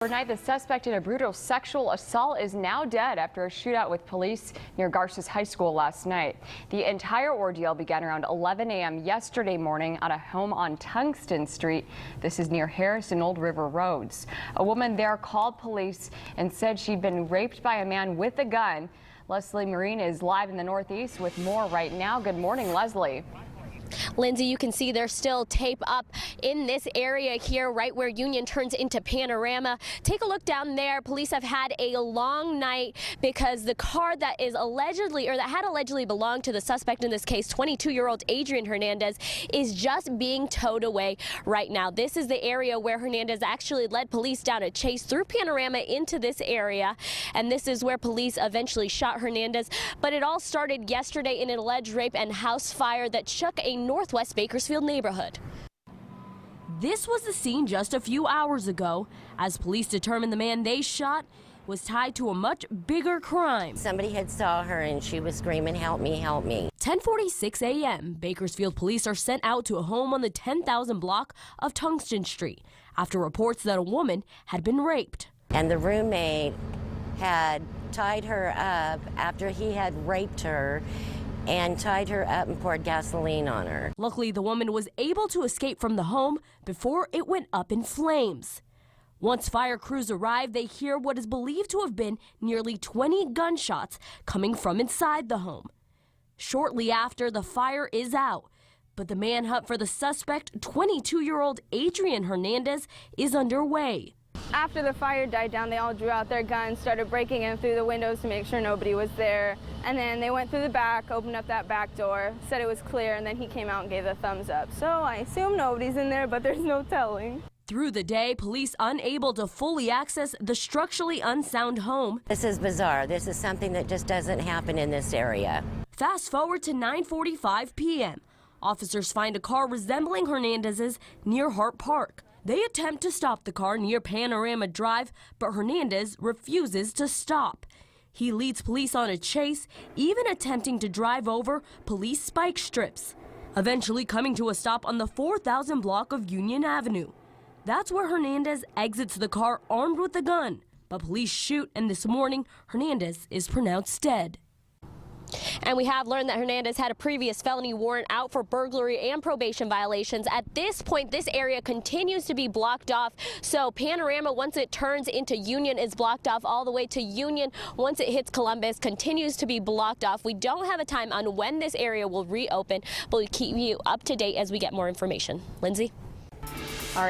Overnight, the suspect in a brutal sexual assault is now dead after a shootout with police near Garces High School last night. The entire ordeal began around 11 a.m. yesterday morning at a home on Tungsten Street. This is near Harris and Old River Roads. A woman there called police and said she'd been raped by a man with a gun. Leslie Marine is live in the Northeast with more right now. Good morning, Leslie. Lindsay, you can see there's still tape up in this area here, right where Union turns into Panorama. Take a look down there. Police have had a long night because the car that is allegedly, or that had allegedly belonged to the suspect in this case, 22-year-old Adrian Hernandez, is just being towed away right now. This is the area where Hernandez actually led police down a chase through Panorama into this area, and this is where police eventually shot Hernandez. But it all started yesterday in an alleged rape and house fire that shook a Northwest Bakersfield neighborhood. This was the scene just a few hours ago, as police determined the man they shot was tied to a much bigger crime. Somebody had saw her and she was screaming, "Help me, help me." 10:46 a.m. Bakersfield police are sent out to a home on the 10,000 block of Tungsten Street after reports that a woman had been raped. And the roommate had tied her up after he had raped her and tied her up and poured gasoline on her. Luckily, the woman was able to escape from the home before it went up in flames. Once fire crews arrive, they hear what is believed to have been nearly 20 gunshots coming from inside the home. Shortly after, the fire is out, but the manhunt for the suspect, 22-year-old Adrian Hernandez, is underway. After the fire died down, they all drew out their guns, started breaking in through the windows to make sure nobody was there. And then they went through the back, opened up that back door, said it was clear, and then he came out and gave the thumbs up. So I assume nobody's in there, but there's no telling. Through the day, police unable to fully access the structurally unsound home. This is bizarre. This is something that just doesn't happen in this area. Fast forward to 9:45 p.m. Officers find a car resembling Hernandez's near Hart Park. They attempt to stop the car near Panorama Drive, but Hernandez refuses to stop. He leads police on a chase, even attempting to drive over police spike strips, eventually coming to a stop on the 4,000 block of Union Avenue. That's where Hernandez exits the car armed with a gun, but police shoot, and this morning, Hernandez is pronounced dead. And we have learned that Hernandez had a previous felony warrant out for burglary and probation violations. At this point, this area continues to be blocked off. So Panorama, once it turns into Union, is blocked off all the way to Union. Once it hits Columbus, continues to be blocked off. We don't have a time on when this area will reopen, but we'll keep you up to date as we get more information. Lindsay? All right.